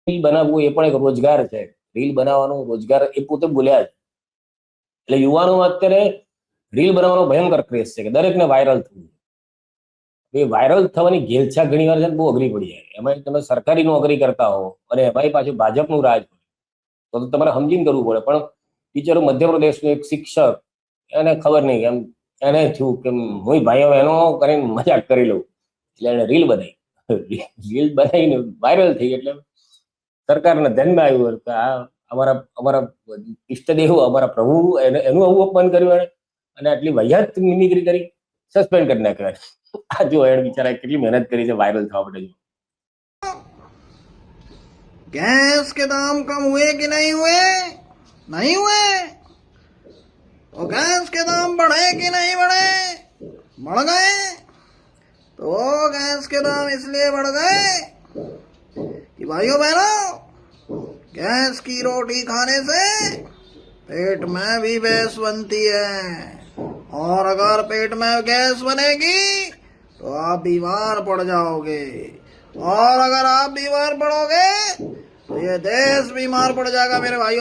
Reel બનાવવું એ પણ એક રોજગાર છે. રીલ બનાવવાનો રોજગાર એ પોતે બોલ્યા જ. એટલે યુવાનોમાં અત્યારે રીલ બનાવવાનો ભયંકર ક્રેઝ છે કે દરેકને વાયરલ થવું. એ વાયરલ થવાની ઘેલછા ઘણી વાર છે ને બહુ અઘરી પડી જાય. એમાં તમે સરકારી નોકરી કરતા હો અને એમાંય પાછું ભાજપનું રાજ હોય તો તમારે સમજીને કરવું પડે. પણ બિચારો મધ્યપ્રદેશનો એક શિક્ષક, એને ખબર નહીં એમ એને થયું કે હું ભાઈઓ એનો કરીને મજાક કરી લઉં, એટલે એને રીલ બનાવી. રીલ બનાવીને વાયરલ થઈ એટલે સરકારને ધ્યાનમાં આવ્યું કે આ અમારા અમારા ઈષ્ટદેવ, અમારા પ્રભુ, એનું આવું અપમાન કર્યું એને, અને આટલી વહિયાત મિમિક્રી કરી, સસ્પેન્ડ કરી નાખ્યો. આ જો એને બિચારા કેટલી મહેનત કરી છે વાયરલ થવા માટે. गैस के दाम कम हुए कि नहीं हुए? नहीं हुए तो गैस के दाम बढ़े कि नहीं बढ़े? बढ़ गए। तो गैस के दाम इसलिए बढ़ गए कि भाइयों बहनों, गैस की रोटी खाने से पेट में भी गैस बनती है, और अगर पेट में गैस बनेगी तो आप बीमार पड़ जाओगे, और अगर आप बीमार पड़ोगे तो ये देश बीमार पड़ जाएगा मेरे भाइयों।